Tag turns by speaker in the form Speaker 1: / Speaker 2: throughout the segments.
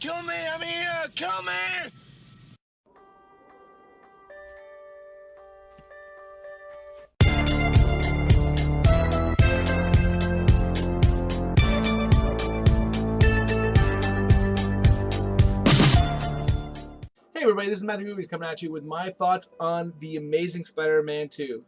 Speaker 1: Kill me! I'm here! Kill me!
Speaker 2: Hey everybody, this is Matthew Movies coming at you with my thoughts on The Amazing Spider-Man 2.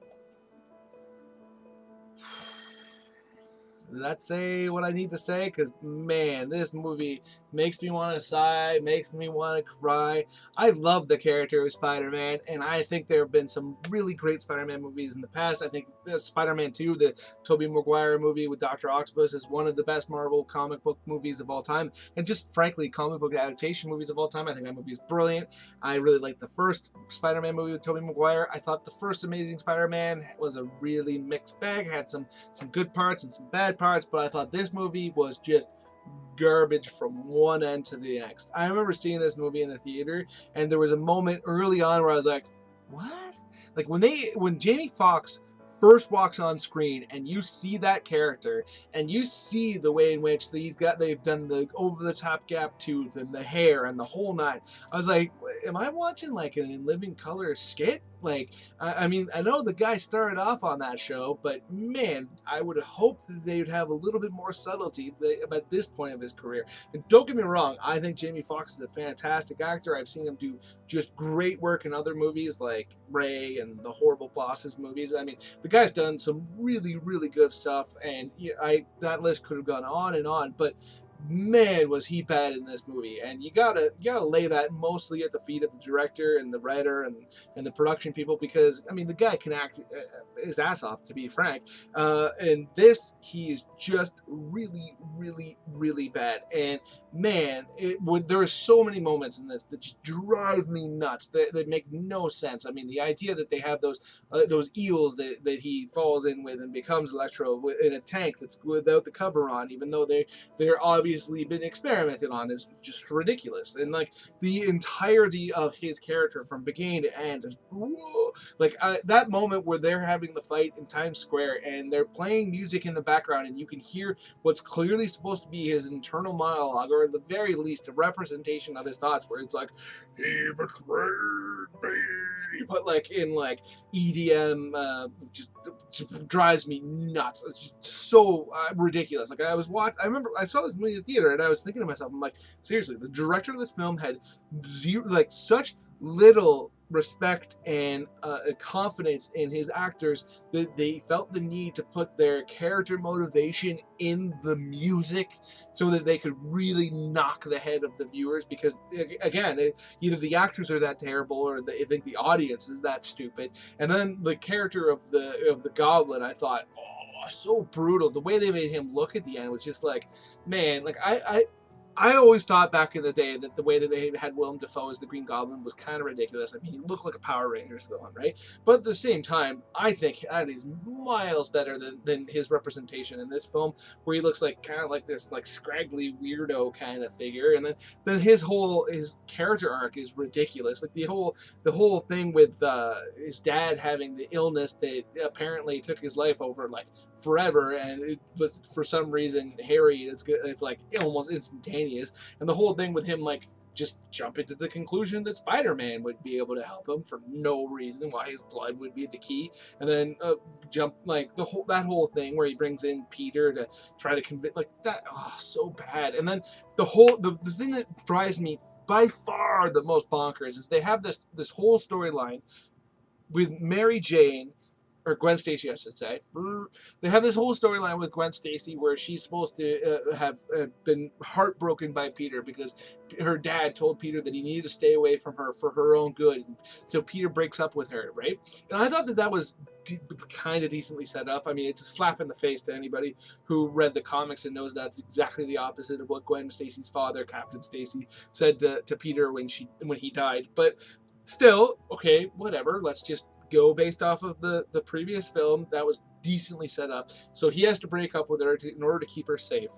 Speaker 2: Does that say what I need to say? Because, man, this movie makes me want to sigh, makes me want to cry. I love the character of Spider-Man, and I think there have been some really great Spider-Man movies in the past. I think Spider-Man 2, the Tobey Maguire movie with Dr. Octopus, is one of the best Marvel comic book movies of all time, and just, frankly, comic book adaptation movies of all time. I think that movie is brilliant. I really liked the first Spider-Man movie with Tobey Maguire. I thought the first Amazing Spider-Man was a really mixed bag, had some good parts and some bad parts, but I thought this movie was just garbage from one end to the next. I remember seeing this movie in the theater, and there was a moment early on where I was like, what? Like when Jamie Foxx first walks on screen and you see that character and you see the way in which they've done the over-the-top gap tooth and the hair and the whole nine, I was like, am I watching like an In Living Color skit? Like, I mean, I know the guy started off on that show, but man, I would hope that they would have a little bit more subtlety at this point of his career. And don't get me wrong, I think Jamie Foxx is a fantastic actor. I've seen him do just great work in other movies like Ray and the Horrible Bosses movies. I mean, the guy's done some really, really good stuff, and that list could have gone on, but man, was he bad in this movie. And you gotta lay that mostly at the feet of the director and the writer and the production people, because I mean, the guy can act his ass off, to be frank, and this, he is just really, really, really bad. And man, there are so many moments in this that just drive me nuts, that make no sense. I mean, the idea that they have those eels that he falls in with and becomes Electro in a tank that's without the cover on, even though they're obviously been experimented on, is just ridiculous. And like the entirety of his character from beginning to end is whoa. Like that moment where they're having the fight in Times Square and they're playing music in the background and you can hear what's clearly supposed to be his internal monologue, or at the very least a representation of his thoughts, where it's like, he betrayed me, but like in like EDM, just drives me nuts. It's just so ridiculous. Like I remember I saw this movie in the theater and I was thinking to myself, I'm like, seriously, the director of this film had such little respect and confidence in his actors that they felt the need to put their character motivation in the music so that they could really knock the head of the viewers, because again, either the actors are that terrible or they think the audience is that stupid. And then the character of the Goblin, I thought, oh, so brutal. The way they made him look at the end was just like, man, like I always thought back in the day that the way that they had Willem Dafoe as the Green Goblin was kind of ridiculous. I mean, he looked like a Power Rangers villain, right? But at the same time, I think that is miles better than his representation in this film, where he looks like kind of like this like scraggly weirdo kind of figure. And then his character arc is ridiculous. Like the whole thing with his dad having the illness that apparently took his life over like forever, but for some reason Harry, it's like almost instantaneous. And the whole thing with him like just jumping to the conclusion that Spider-Man would be able to help him for no reason, why his blood would be the key, and then jump like that whole thing where he brings in Peter to try to convince, like that, oh, so bad. And then the thing that drives me by far the most bonkers is they have this whole storyline with Mary Jane, or Gwen Stacy, I should say. They have this whole storyline with Gwen Stacy where she's supposed to have been heartbroken by Peter because her dad told Peter that he needed to stay away from her for her own good. So Peter breaks up with her, right? And I thought that was kind of decently set up. I mean, it's a slap in the face to anybody who read the comics and knows that's exactly the opposite of what Gwen Stacy's father, Captain Stacy, said to Peter when he died. But still, okay, whatever. Let's just go based off of the previous film. That was decently set up. So he has to break up with her in order to keep her safe.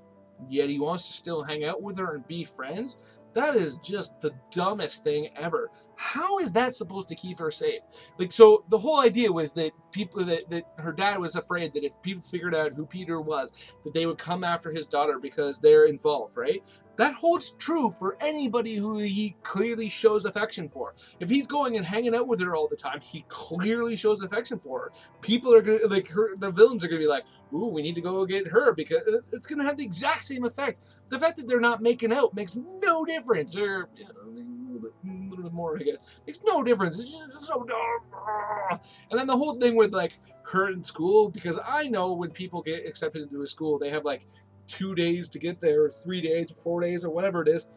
Speaker 2: Yet he wants to still hang out with her and be friends. That is just the dumbest thing ever. How is that supposed to keep her safe? Like, so the whole idea was that that her dad was afraid that if people figured out who Peter was, that they would come after his daughter because they're involved, right? That holds true for anybody who he clearly shows affection for. If he's going and hanging out with her all the time, he clearly shows affection for her. People are gonna like her. The villains are gonna be like, "Ooh, we need to go get her," because it's gonna have the exact same effect. The fact that they're not making out makes no difference. Or a little bit more, I guess, makes no difference. It's just so dumb. And then the whole thing with like her in school, because I know when people get accepted into a school, they have like 2 days to get there, or 3 days, or 4 days, or whatever it is.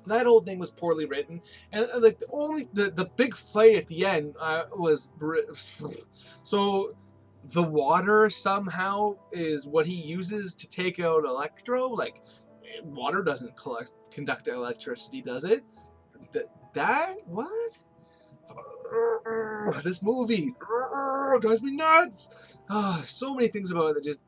Speaker 2: That whole thing was poorly written, and like the big fight at the end was so the water somehow is what he uses to take out Electro. Like water doesn't conduct electricity, does it? That what? This movie drives me nuts. So many things about it that just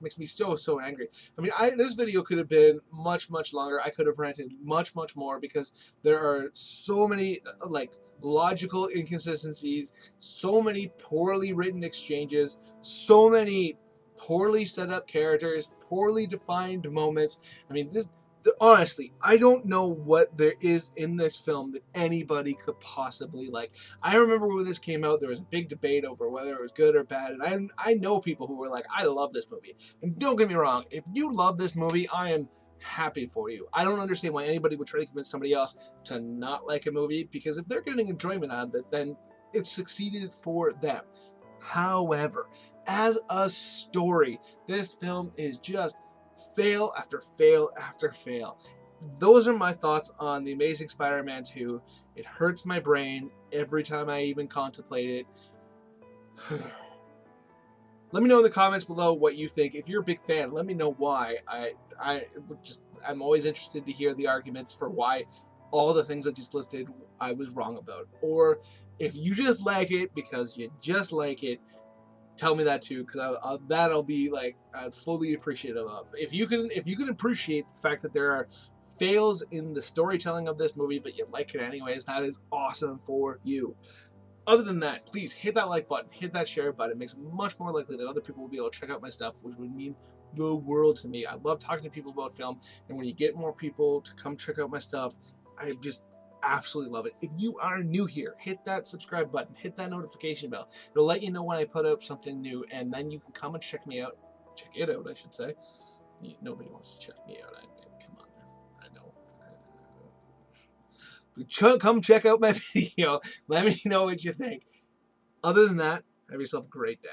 Speaker 2: makes me so angry. I mean, this video could have been much longer. I could have ranted much more because there are so many like logical inconsistencies, so many poorly written exchanges, so many poorly set up characters, poorly defined moments. I mean, just honestly, I don't know what there is in this film that anybody could possibly like. I remember when this came out, there was a big debate over whether it was good or bad, and I know people who were like, I love this movie. And don't get me wrong, if you love this movie, I am happy for you. I don't understand why anybody would try to convince somebody else to not like a movie, because if they're getting enjoyment out of it, then it succeeded for them. However, as a story, this film is just fail after fail after fail. Those are my thoughts on The Amazing Spider-Man 2. It hurts my brain every time I even contemplate it. Let me know in the comments below what you think. If you're a big fan, let me know why. I'm always interested to hear the arguments for why all the things I just listed I was wrong about. Or if you just like it because you just like it, tell me that too, because I'll be like fully appreciative of. If you can appreciate the fact that there are fails in the storytelling of this movie, but you like it anyways, that is awesome for you. Other than that, please hit that like button, hit that share button. It makes it much more likely that other people will be able to check out my stuff, which would mean the world to me. I love talking to people about film, and when you get more people to come check out my stuff, I just absolutely love it. If you are new here, hit that subscribe button, hit that notification bell. It'll let you know when I put up something new, and then you can come and check me out. Check it out, I should say. Nobody wants to check me out. I mean, come on, I know. But come check out my video. Let me know what you think. Other than that, have yourself a great day.